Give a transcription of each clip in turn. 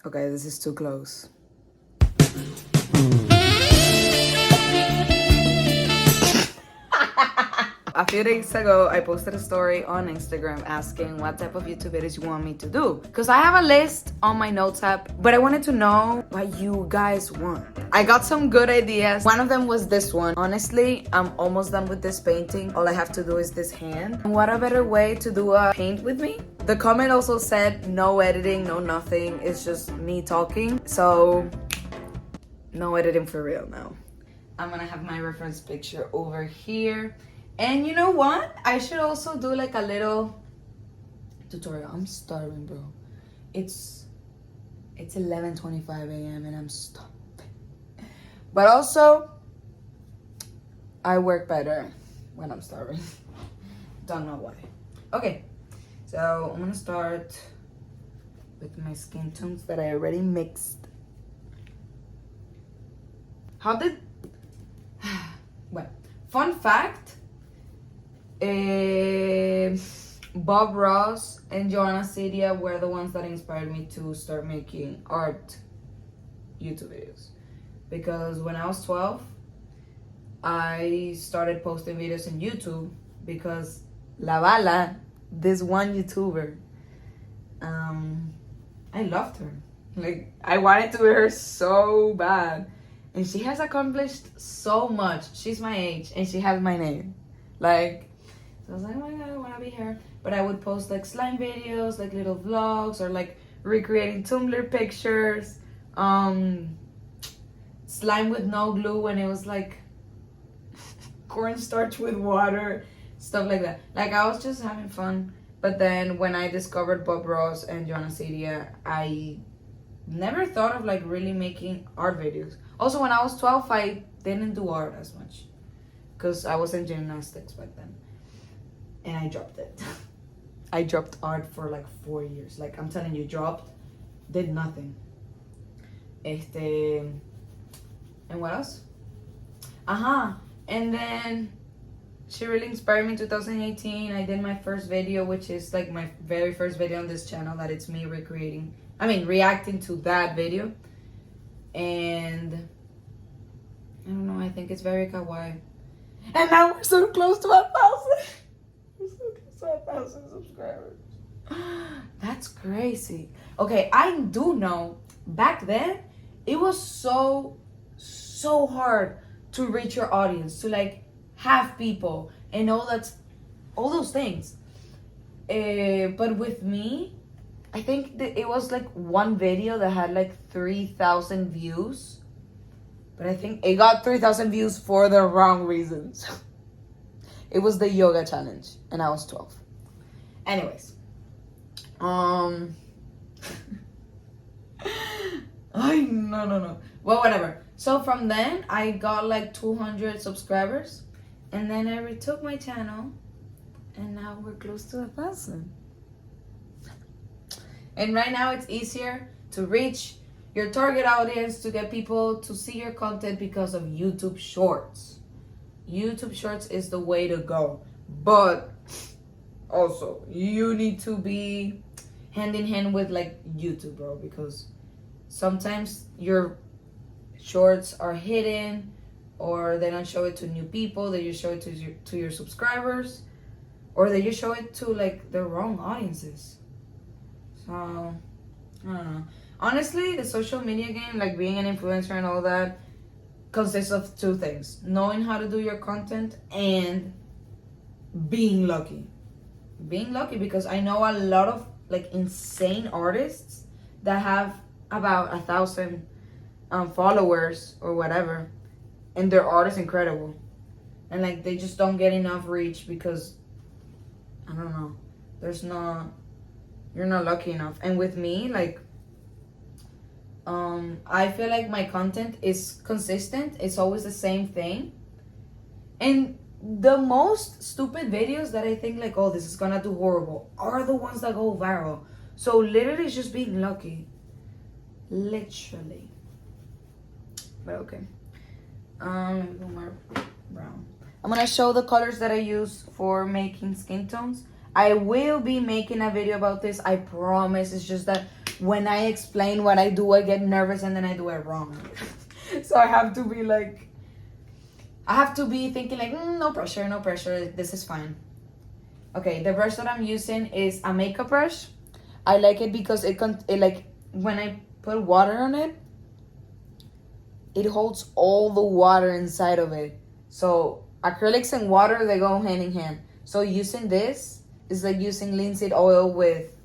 Okay, this is too close. A few days ago, I posted a story on Instagram asking what type of YouTube videos you want me to do. Because I have a list on my notes app, but I wanted to know what you guys want. I got some good ideas. One of them was this one. Honestly, I'm almost done with this painting. All I have to do is this hand. And what a better way to do a paint with me? The comment also said no editing, no nothing. It's just me talking. So, no editing for real now. I'm gonna have my reference picture over here. And you know what? I should also do like a little tutorial. I'm starving, bro. It's 11:25 a.m. and I'm starving. But also, I work better when I'm starving. Don't know why. Okay, so I'm gonna start with my skin tones that I already mixed. How did... Well, fun fact. Bob Ross and Joanna Cedia were the ones that inspired me to start making art YouTube videos. Because when I was 12, I started posting videos on YouTube because La Bala, this one YouTuber, I loved her. Like, I wanted to be her so bad. And she has accomplished so much. She's my age and she has my name. Like, so I was like, oh my god, I want to be her. But I would post like slime videos, like little vlogs, or like recreating Tumblr pictures. Slime with no glue when it was like cornstarch with water, stuff like that. Like, I was just having fun. But then when I discovered Bob Ross and Joanna Cedia, I never thought of like really making art videos. Also, when I was 12, I didn't do art as much because I was in gymnastics back then. And I dropped it. I dropped art for like 4 years. Like, I'm telling you, dropped, did nothing. And what else? And then she really inspired me in 2018. I did my first video, which is like my very first video on this channel, that it's me reacting to that video. And I don't know, I think it's very kawaii. And now we're so close to 1,000. We're so close to 1,000 subscribers. That's crazy. Okay, I do know back then it was so hard to reach your audience, to like have people and all those things. But with me, I think that it was like one video that had like 3,000 views. But I think it got 3,000 views for the wrong reasons. It was the yoga challenge, and I was 12. Anyways. No. Well, whatever. So from then, I got like 200 subscribers. And then I retook my channel. And now we're close to 1,000. And right now, it's easier to reach your target audience, to get people to see your content because of YouTube Shorts. YouTube Shorts is the way to go. But also, you need to be hand in hand with like YouTube, bro, because sometimes your shorts are hidden, or they don't show it to new people, they just show it to your subscribers, or they just show it to like the wrong audiences. So, I don't know. Honestly, the social media game, like being an influencer and all that, consists of two things: knowing how to do your content and being lucky. Being lucky, because I know a lot of like insane artists that have about 1,000 followers or whatever, and their art is incredible, and like they just don't get enough reach because I don't know. You're not lucky enough. And with me, like, I feel like my content is consistent. It's always the same thing. And the most stupid videos that I think like, oh, this is gonna do horrible, are the ones that go viral. So literally it's just being lucky. Literally. But okay. Let me go more brown. I'm gonna show the colors that I use for making skin tones. I will be making a video about this, I promise. It's just that when I explain what I do, I get nervous and then I do it wrong. So I have to be like, I have to be thinking like, no pressure, no pressure. This is fine. Okay, the brush that I'm using is a makeup brush. I like it because it like when I put water on it, it holds all the water inside of it. So acrylics and water, they go hand in hand. So using this is like using linseed oil with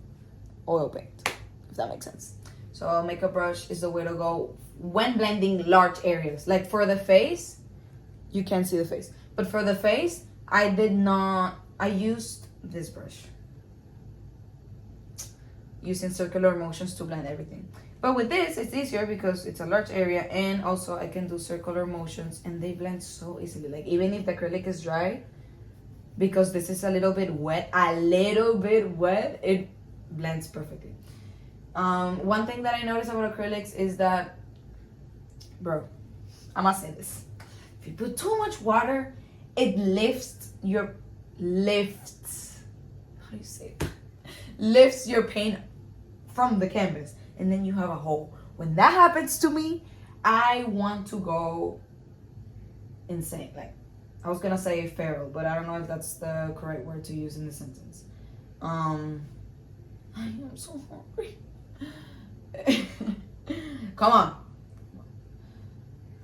oil paint, if that makes sense. So a makeup brush is the way to go when blending large areas. Like for the face, you can't see the face. But for the face, I used this brush. Using circular motions to blend everything. But with this, it's easier because it's a large area, and also I can do circular motions and they blend so easily. Like even if the acrylic is dry, because this is a little bit wet, it blends perfectly. One thing that I noticed about acrylics is that, bro, I must say this. If you put too much water, it lifts, how do you say it? Lifts your paint from the canvas, and then you have a hole. When that happens to me, I want to go insane. Like, I was gonna say feral, but I don't know if that's the correct word to use in the sentence. I am so hungry. Come on.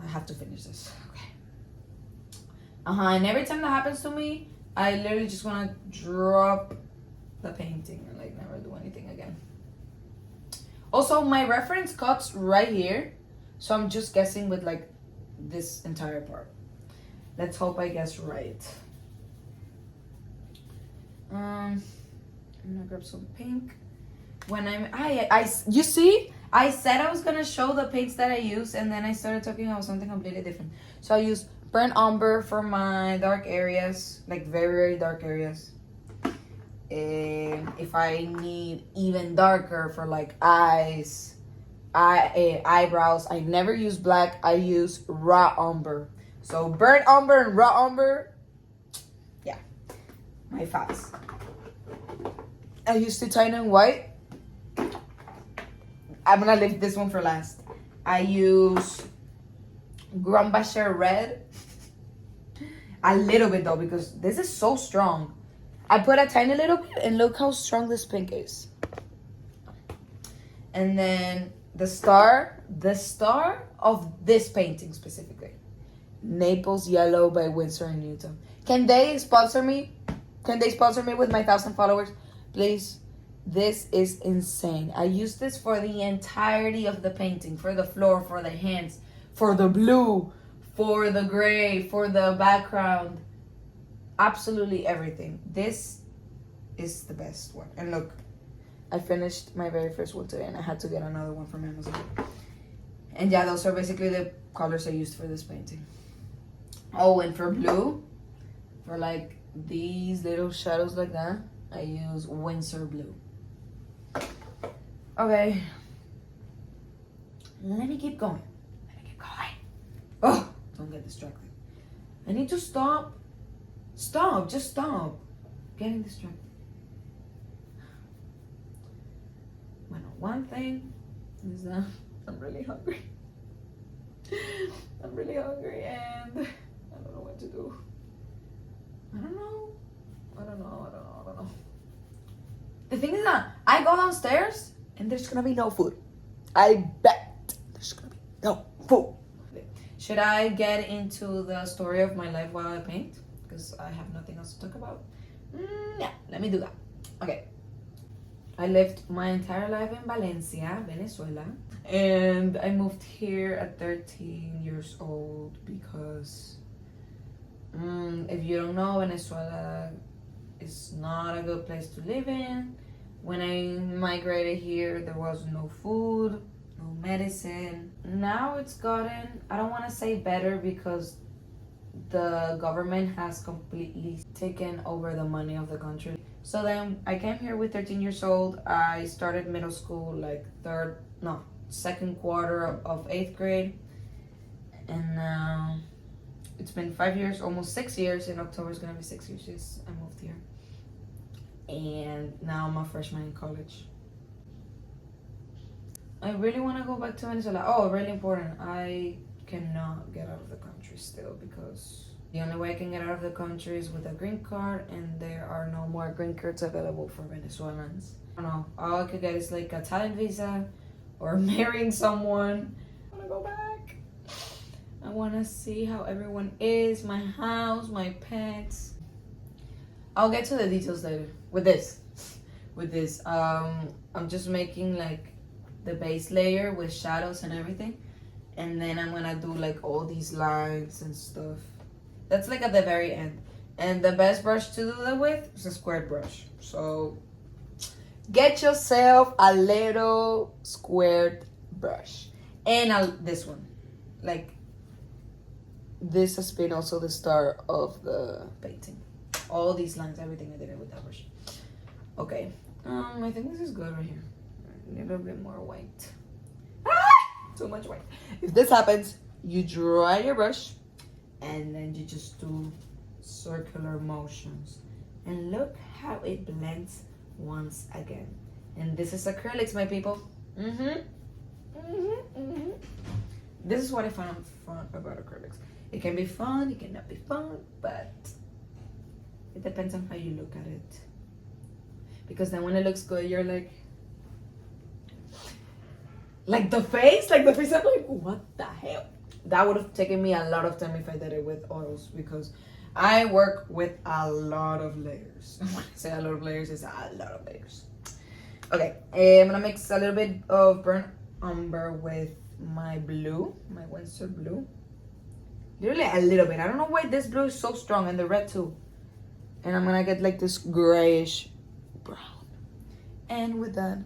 I have to finish this. Okay. And every time that happens to me, I literally just want to drop the painting and like never do anything again. Also, my reference cuts right here, so I'm just guessing with like this entire part. Let's hope I guess right. I'm gonna grab some pink. When you see, I said I was gonna show the pinks that I use, and then I started talking about something completely different. So I use burnt umber for my dark areas, like very, very dark areas. If I need even darker for like eyes, eyebrows, I never use black. I use raw umber. So burnt umber and raw umber, yeah, my faves. I use titanium white. I'm gonna leave this one for last. I use Grumbacher red. A little bit though, because this is so strong. I put a tiny little bit, and look how strong this pink is. And then the star of this painting specifically, Naples Yellow by Winsor & Newton. Can they sponsor me? Can they sponsor me with my 1,000 followers? Please. This is insane. I use this for the entirety of the painting, for the floor, for the hands, for the blue, for the gray, for the background. Absolutely everything. This is the best one. And look, I finished my very first one today, and I had to get another one from Amazon. And yeah, those are basically the colors I used for this painting. Oh, and for blue, for like these little shadows like that, I use Winsor Blue. Okay. Let me keep going. Oh, don't get distracted. I need to stop. Stop, just stop getting distracted. Well, one thing is that I'm really hungry. I'm really hungry, and I don't know what to do. I don't know. The thing is that I go downstairs and there's gonna be no food. I bet there's gonna be no food. Should I get into the story of my life while I paint? Because I have nothing else to talk about. Yeah, let me do that. Okay. I lived my entire life in Valencia, Venezuela. And I moved here at 13 years old because if you don't know, Venezuela is not a good place to live in. When I migrated here, there was no food, no medicine. Now it's gotten, I don't want to say better because the government has completely taken over the money of the country. So then I came here with 13 years old. I started middle school like second quarter of 8th grade. And now it's been 5 years, almost 6 years. In October is gonna be 6 years since I moved here. And now I'm a freshman in college. I really want to go back to Venezuela. Oh, really important. I cannot get out of the country still because the only way I can get out of the country is with a green card, and there are no more green cards available for Venezuelans. I don't know. All I could get is like a talent visa or marrying someone. I want to go back. I want to see how everyone is, my house, my pets. I'll get to the details later with this. I'm just making like the base layer with shadows and everything, and then I'm gonna do like all these lines and stuff. That's like at the very end, and the best brush to do that with is a squared brush. So get yourself a little squared brush, and this one, like this has been also the start of the painting. All these lines, everything I did it with that brush. Okay, I think this is good right here. A little bit more white. Too much white. If this happens, you dry your brush and then you just do circular motions. And look how it blends once again. And this is acrylics, my people. This is what I found fun about acrylics. It can be fun, it cannot be fun, but it depends on how you look at it. Because then when it looks good, you're like the face, I'm like, what the hell? That would have taken me a lot of time if I did it with oils, because I work with a lot of layers. When I say a lot of layers, it's a lot of layers. Okay, I'm gonna mix a little bit of burnt umber with my blue, my Winsor blue. Literally a little bit. I don't know why this blue is so strong, and the red too. And I'm gonna get like this grayish brown. And with that,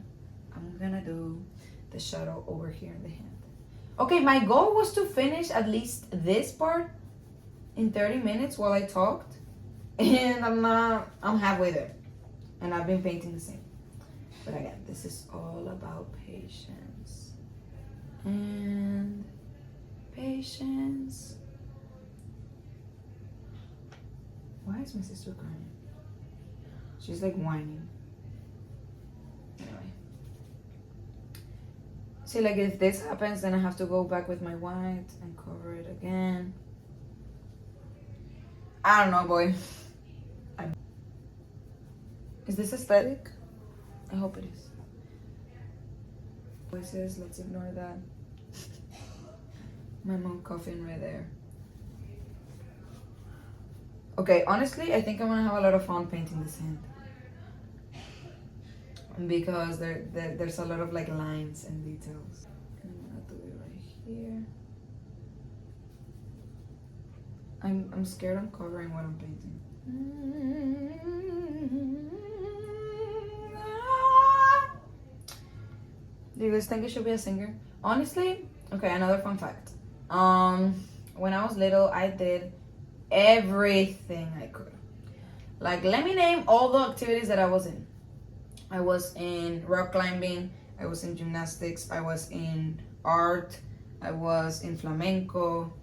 I'm gonna do the shadow over here in the hand. Okay, my goal was to finish at least this part in 30 minutes while I talked. And I'm halfway there. And I've been painting the same. But again, this is all about patience. And patience. Why is my sister crying? She's like whining. Anyway. See, like if this happens, then I have to go back with my white and cover it again. I don't know, boy. Is this aesthetic? I hope it is. Voices, let's ignore that. My mom coughing right there. Okay, honestly, I think I'm gonna have a lot of fun painting this hand. Because there's a lot of like lines and details. And I'm gonna do it right here. I'm scared I'm covering what I'm painting. Do you guys think I should be a singer? Honestly, okay, another fun fact. When I was little, I did everything I could. Like, let me name all the activities that I was in. I was in rock climbing, I was in gymnastics, I was in art, I was in flamenco,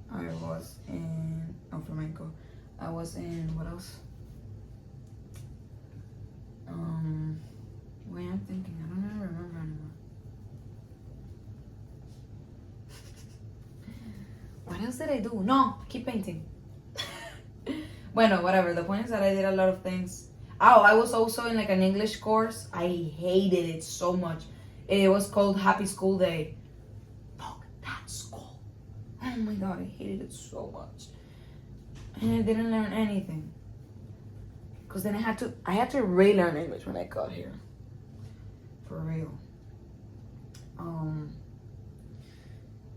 I was in flamenco. I was in what else? Wait, I'm thinking. I don't even remember anymore. What else did I do? No, keep painting. Bueno, whatever. The point is that I did a lot of things. Oh, I was also in like an English course. I hated it so much. It was called Happy School Day. Fuck that school. Oh my god, I hated it so much. And I didn't learn anything. Because then I had to relearn English when I got here. For real.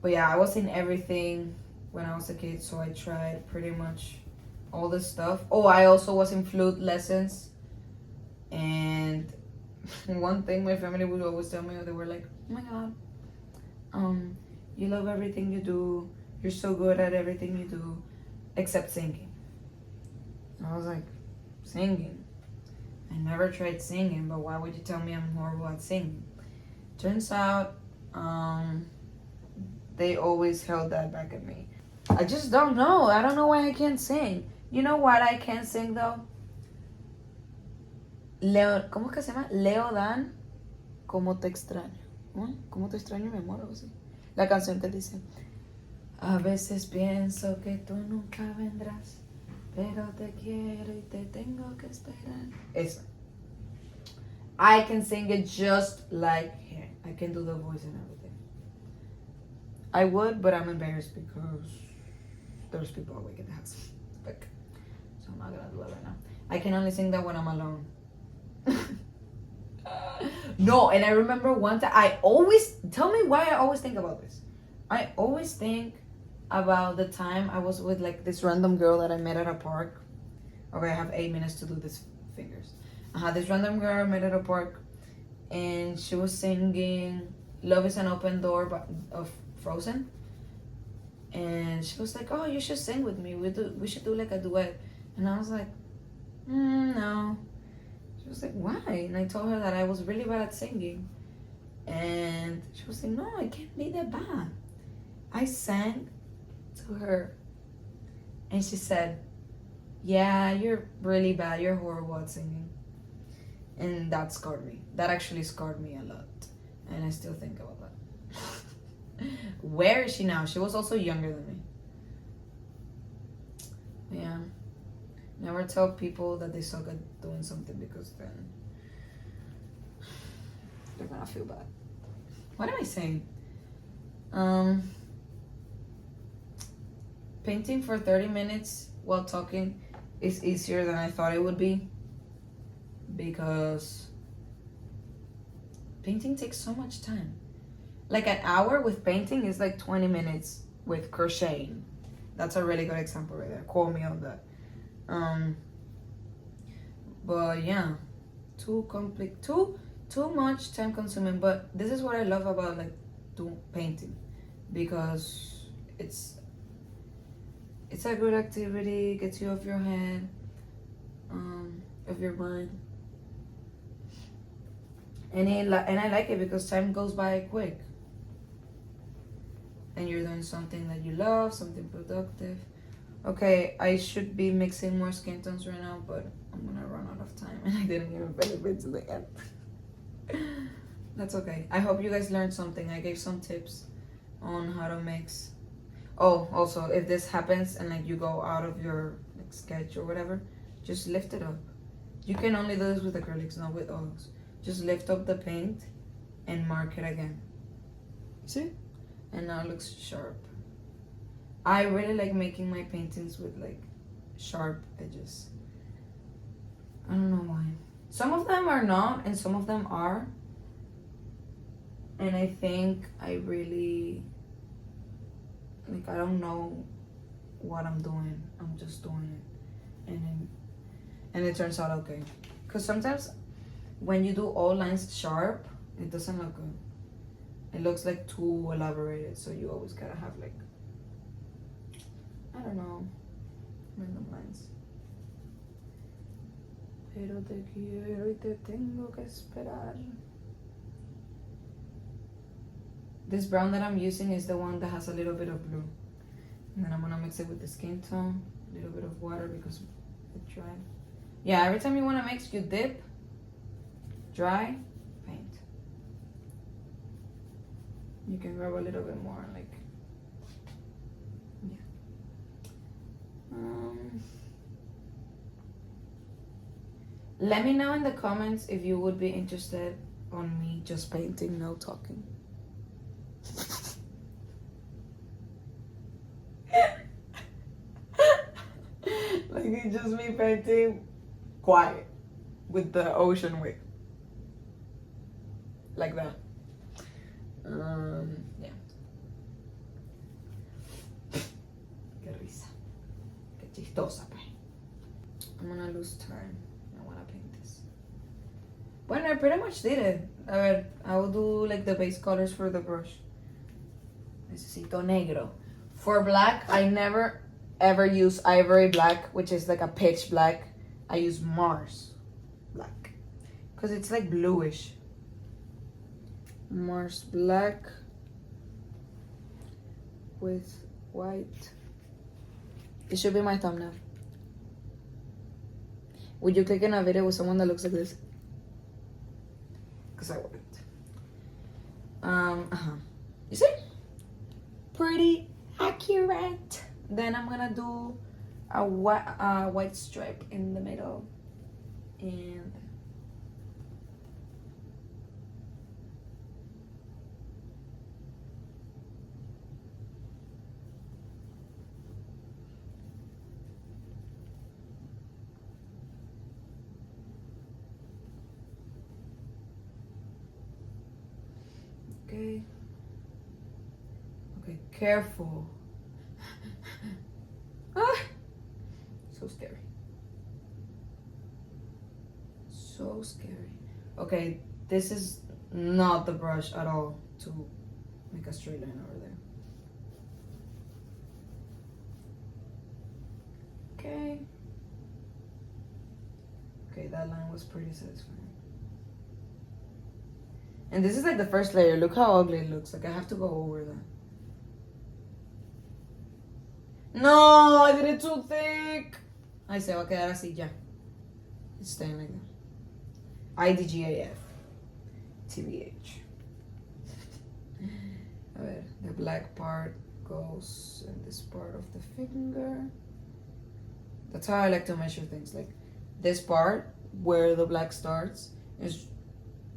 But yeah, I was in everything when I was a kid, so I tried pretty much all this stuff. Oh, I also was in flute lessons. And one thing my family would always tell me, they were like, oh my god, you love everything you do. You're so good at everything you do, except singing. And I was like, singing? I never tried singing, but why would you tell me I'm horrible at singing? Turns out, they always held that back at me. I just don't know. I don't know why I can't sing. You know what I can't sing though? ¿Cómo es que se llama? Leo Dan, como te extraño. ¿Cómo te extraño mi amor? O así. La canción que dice: a veces pienso que tú nunca vendrás, pero te quiero y te tengo que esperar. Eso. I can sing it just like him. I can do the voice and everything. I would, but I'm embarrassed because there's people awake in the house. Like, so I'm not gonna do it right now. I can only sing that when I'm alone. No, and I remember one time, tell me why I always think about this. I always think about the time I was with like this random girl that I met at a park. Okay, I have 8 minutes to do these fingers. I had this random girl I met at a park, and she was singing "Love Is an Open Door" of Frozen. And she was like, "Oh, you should sing with me. We should do like a duet." And I was like, "No." She was like, "Why?" And I told her that I was really bad at singing. And she was like, "No, I can't be that bad." I sang to her, and she said, "Yeah, you're really bad. You're horrible at singing." And that scarred me. That actually scarred me a lot. And I still think about that. Where is she now? She was also younger than me. Yeah. Never tell people that they suck at doing something, because then they're gonna feel bad. What am I saying? Painting for 30 minutes while talking is easier than I thought it would be, because painting takes so much time. Like an hour with painting is like 20 minutes with crocheting. That's a really good example right there. Quote me on that. But yeah, too much time consuming. But this is what I love about like painting, because it's a good activity, gets you off your head, of your mind, and I like it because time goes by quick, and you're doing something that you love, something productive. Okay, I should be mixing more skin tones right now, but I'm gonna run out of time, and I didn't even pay it to the end. That's okay. I hope you guys learned something. I gave some tips on how to mix. Oh, also, if this happens and like you go out of your like sketch or whatever, just lift it up. You can only do this with acrylics, not with oils. Just lift up the paint and mark it again. See? And now it looks sharp. I really like making my paintings with like sharp edges. I don't know why. Some of them are not, and some of them are. And I think I really, like, I don't know what I'm doing. I'm just doing it. And it turns out okay. Because sometimes when you do all lines sharp, it doesn't look good. It looks like too elaborated. So you always gotta have like, I don't know, random lines. Pero te quiero y te tengo que esperar. This brown that I'm using is the one that has a little bit of blue. And then I'm gonna mix it with the skin tone, a little bit of water because it dried. Yeah, every time you wanna mix, you dip, dry, paint. You can grab a little bit more, like, yeah. Let me know in the comments if you would be interested on me just painting, no talking. Like it's just me painting quiet with the ocean wave. Like that. Yeah. Qué risa. Qué chistosa, pues. I'm gonna lose time. I wanna paint this. Bueno, I pretty much did it. A ver, I will do like the base colors for the brush. Necesito negro. For black, I never ever use ivory black, which is like a pitch black. I use Mars black because it's like bluish. Mars black with white. It should be my thumbnail. Would you click in a video with someone that looks like this? Because I wouldn't. You see? Pretty accurate. Then I'm gonna do a white stripe in the middle. And okay. Okay, careful. Ah, so scary. So scary. Okay, this is not the brush at all to make a straight line over there. Okay. Okay, that line was pretty satisfying. And this is like the first layer. Look how ugly it looks. Like I have to go over that. No, I did it too thick. Ahí se va a quedar así ya. It's staying like that. IDGAF. TBH. A ver, the black part goes in this part of the finger. That's how I like to measure things. Like this part where the black starts is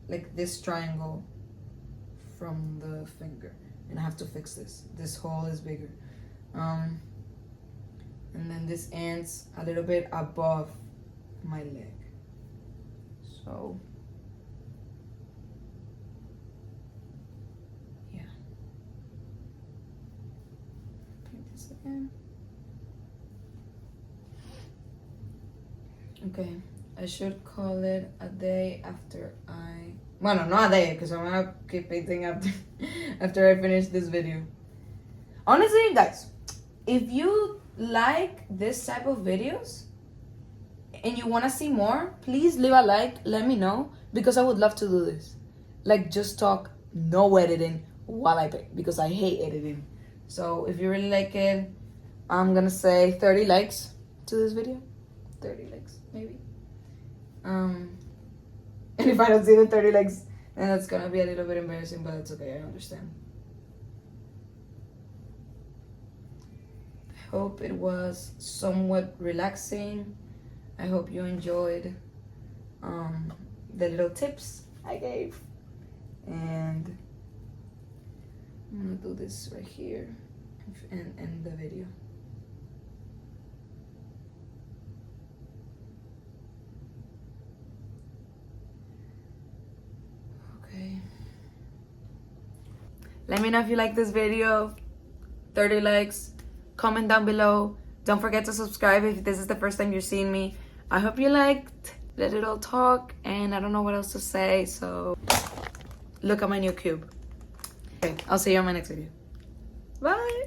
like this triangle from the finger. And I have to fix this. This hole is bigger. And then this ends a little bit above my leg. So, yeah. Paint this again. Okay, I should call it a day after well, not a day, because I'm gonna keep painting after after I finish this video. Honestly, guys, if you like this type of videos and you want to see more, please leave a like, let me know, because I would love to do this. Like, just talk, no editing while I paint, because I hate editing. So if you really like it, I'm gonna say 30 likes to this video. 30 likes, maybe. And if I don't see the 30 likes, then that's gonna be a little bit embarrassing, but it's okay, I understand. I hope it was somewhat relaxing. I hope you enjoyed the little tips I gave. And I'm gonna do this right here and end the video. Okay. Let me know if you like this video. 30 likes. Comment down below. Don't forget to subscribe if this is the first time you're seeing me. I hope you liked the little talk, and I don't know what else to say, so look at my new cube. Okay, I'll see you on my next video. Bye!